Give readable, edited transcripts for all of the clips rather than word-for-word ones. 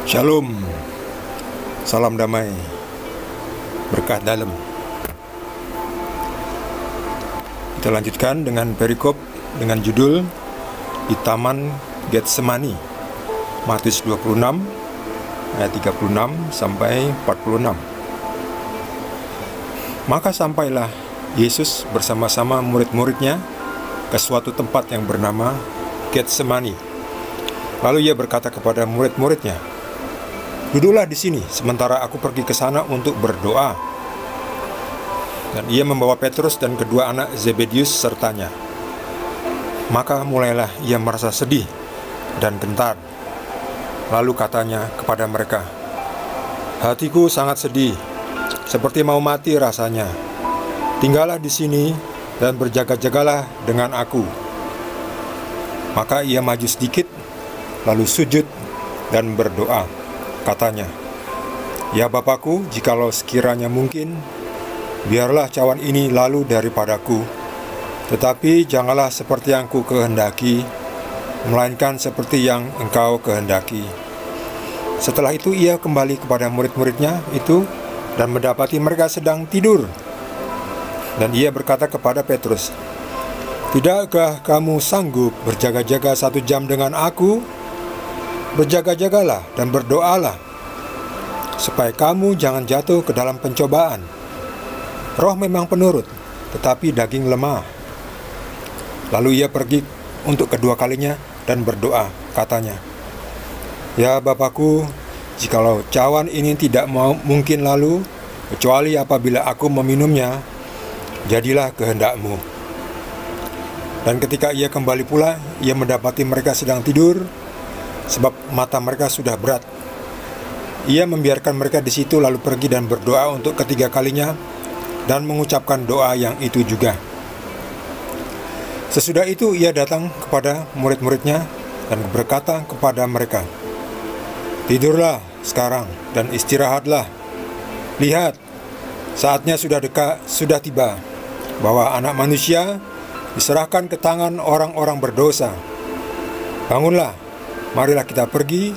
Shalom, salam damai, berkah dalam. Kita lanjutkan dengan perikop dengan judul di Taman Getsemani, Matius 26 ayat 36 sampai 46. Maka sampailah Yesus bersama-sama murid-muridnya ke suatu tempat yang bernama Getsemani. Lalu ia berkata kepada murid-muridnya, "Duduklah di sini, sementara aku pergi ke sana untuk berdoa." Dan ia membawa Petrus dan kedua anak Zebedius sertanya. Maka mulailah ia merasa sedih dan gentar. Lalu katanya kepada mereka, "Hatiku sangat sedih, seperti mau mati rasanya. Tinggallah di sini dan berjaga-jagalah dengan aku." Maka ia maju sedikit, lalu sujud dan berdoa. Katanya, "Ya Bapakku, jikalau sekiranya mungkin, biarlah cawan ini lalu daripadaku. Tetapi janganlah seperti yang ku kehendaki, melainkan seperti yang Engkau kehendaki." Setelah itu ia kembali kepada murid-muridnya itu dan mendapati mereka sedang tidur. Dan ia berkata kepada Petrus, "Tidakkah kamu sanggup berjaga-jaga 1 jam dengan aku? Berjaga-jagalah dan berdoalah, supaya kamu jangan jatuh ke dalam pencobaan. Roh memang penurut, tetapi daging lemah." Lalu ia pergi untuk kedua kalinya dan berdoa, katanya, "Ya Bapakku, jikalau cawan ini tidak mungkin lalu, kecuali apabila aku meminumnya, jadilah kehendak-Mu." Dan ketika ia kembali pula, ia mendapati mereka sedang tidur, sebab mata mereka sudah berat. Ia membiarkan mereka di situ, lalu pergi dan berdoa untuk ketiga kalinya, dan mengucapkan doa yang itu juga. Sesudah itu ia datang kepada murid-muridnya dan berkata kepada mereka, "Tidurlah sekarang dan istirahatlah. Lihat, saatnya sudah tiba, bahwa Anak Manusia diserahkan ke tangan orang-orang berdosa. Bangunlah, marilah kita pergi,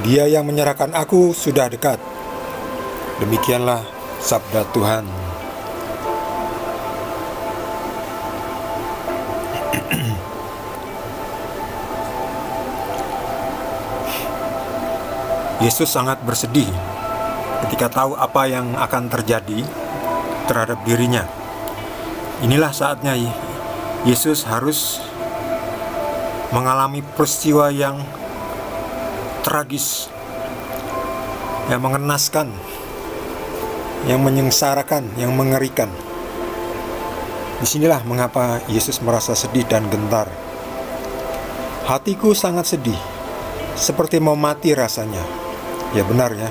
Dia yang menyerahkan aku sudah dekat." Demikianlah sabda Tuhan. Yesus sangat bersedih ketika tahu apa yang akan terjadi terhadap dirinya. Inilah saatnya Yesus harus mengalami peristiwa yang tragis, yang mengenaskan, yang menyengsarakan, yang mengerikan. Disinilah mengapa Yesus merasa sedih dan gentar. "Hatiku sangat sedih, seperti mau mati rasanya." Ya benar ya,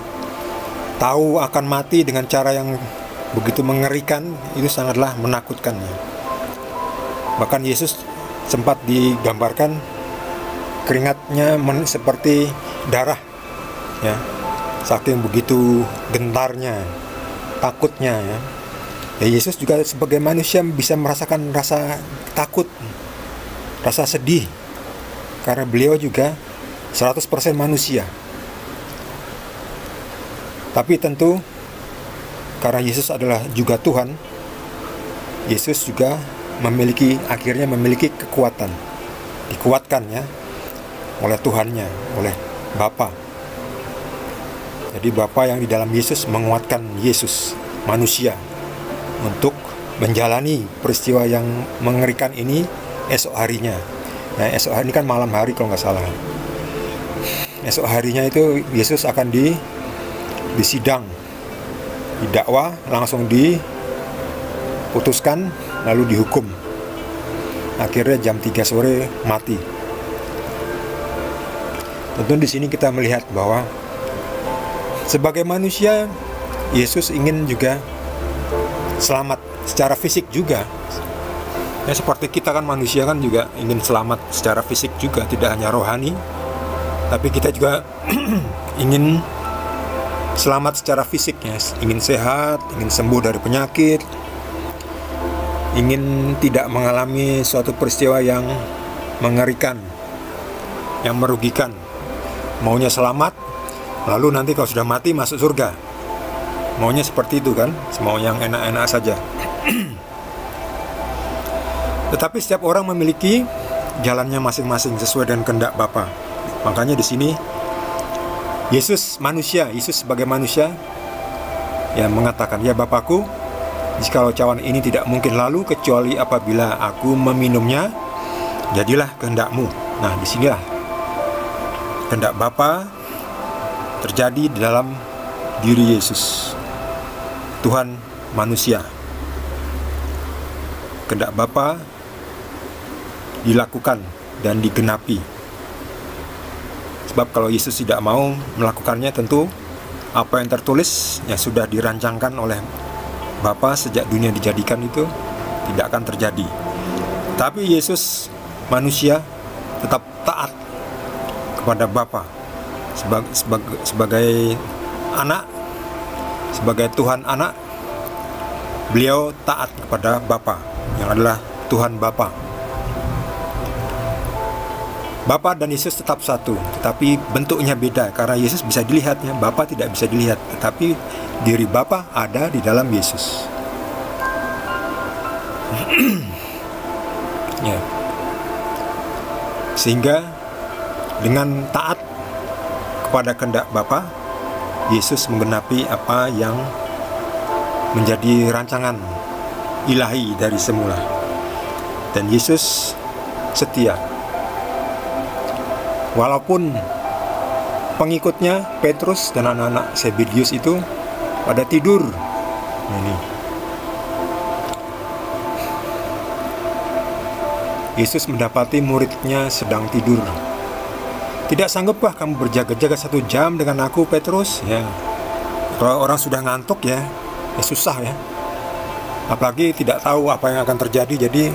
tahu akan mati dengan cara yang begitu mengerikan itu sangatlah menakutkan ya. Bahkan Yesus sempat digambarkan keringatnya seperti darah ya, saking begitu gentarnya, takutnya ya. Yesus juga sebagai manusia bisa merasakan rasa takut, rasa sedih, karena beliau juga 100% manusia. Tapi tentu karena Yesus adalah juga Tuhan, Yesus juga akhirnya memiliki kekuatan, dikuatkan ya oleh Tuhannya, oleh Bapa. Jadi Bapa yang di dalam Yesus menguatkan Yesus manusia untuk menjalani peristiwa yang mengerikan ini esok harinya. Nah, esok hari ini kan malam hari kalau nggak salah. Esok harinya itu Yesus akan disidang, didakwa, langsung diputuskan, lalu dihukum. Akhirnya jam 3 sore mati. Tentu di sini kita melihat bahwa sebagai manusia Yesus ingin juga selamat secara fisik juga. Ya, seperti kita kan manusia kan juga ingin selamat secara fisik juga, tidak hanya rohani, tapi kita juga ingin selamat secara fisik ya, ingin sehat, ingin sembuh dari penyakit, ingin tidak mengalami suatu peristiwa yang mengerikan, yang merugikan. Maunya selamat, lalu nanti kalau sudah mati masuk surga. Maunya seperti itu kan, mau yang enak-enak saja. Tetapi setiap orang memiliki jalannya masing-masing sesuai dengan kehendak Bapa. Makanya di sini Yesus sebagai manusia yang mengatakan, ya Bapakku, jikalau cawan ini tidak mungkin lalu kecuali apabila aku meminumnya, jadilah kehendak-Mu. Nah, disinilah kehendak Bapa terjadi di dalam diri Yesus, Tuhan manusia. Kehendak Bapa dilakukan dan digenapi. Sebab kalau Yesus tidak mau melakukannya, tentu apa yang tertulis yang sudah dirancangkan oleh Bapa sejak dunia dijadikan itu tidak akan terjadi. Tapi Yesus manusia tetap taat kepada Bapa sebagai anak, sebagai Tuhan anak. Beliau taat kepada Bapa yang adalah Tuhan Bapa. Bapa dan Yesus tetap satu, tetapi bentuknya beda karena Yesus bisa dilihatnya, Bapa tidak bisa dilihat, tetapi diri Bapa ada di dalam Yesus. Ya. Sehingga dengan taat kepada kehendak Bapa, Yesus menggenapi apa yang menjadi rancangan ilahi dari semula. Dan Yesus setia. Walaupun pengikutnya Petrus dan anak-anak Zebedius itu pada tidur. Ini Yesus mendapati muridnya sedang tidur. Tidak sanggupkah kamu berjaga-jaga 1 jam dengan aku, Petrus? Ya, kalau orang sudah ngantuk ya susah ya. Apalagi tidak tahu apa yang akan terjadi, jadi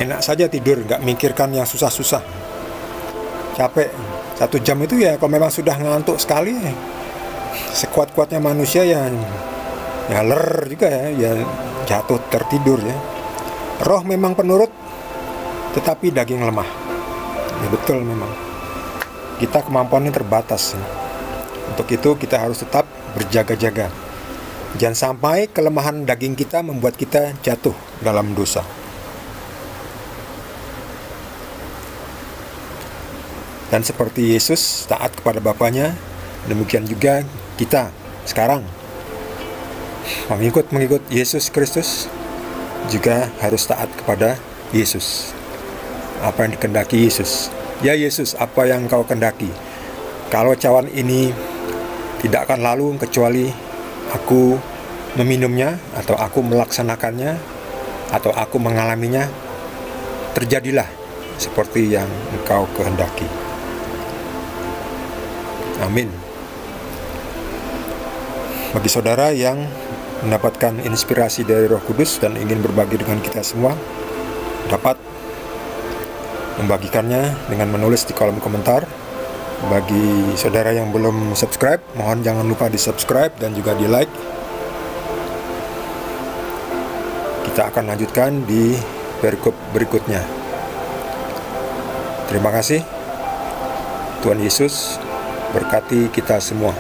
enak saja tidur, nggak mikirkan yang susah-susah. Capek 1 jam itu ya, kalau memang sudah ngantuk sekali, sekuat-kuatnya manusia ya ler juga ya jatuh tertidur ya. Roh memang penurut, tetapi daging lemah. Ya betul, memang kita kemampuannya terbatas. Untuk itu kita harus tetap berjaga-jaga. Jangan sampai kelemahan daging kita membuat kita jatuh dalam dosa. Dan seperti Yesus taat kepada Bapanya, demikian juga kita sekarang mengikut Yesus Kristus juga harus taat kepada Yesus. Apa yang dikehendaki Yesus. Ya Yesus, apa yang Kau kehendaki? Kalau cawan ini tidak akan lalu kecuali aku meminumnya, atau aku melaksanakannya, atau aku mengalaminya, terjadilah seperti yang Engkau kehendaki. Amin. Bagi saudara yang mendapatkan inspirasi dari Roh Kudus dan ingin berbagi dengan kita semua, dapat membagikannya dengan menulis di kolom komentar. Bagi saudara yang belum subscribe, mohon jangan lupa di subscribe dan juga di like. Kita akan lanjutkan di perikop berikutnya. Terima kasih. Tuhan Yesus berkati kita semua.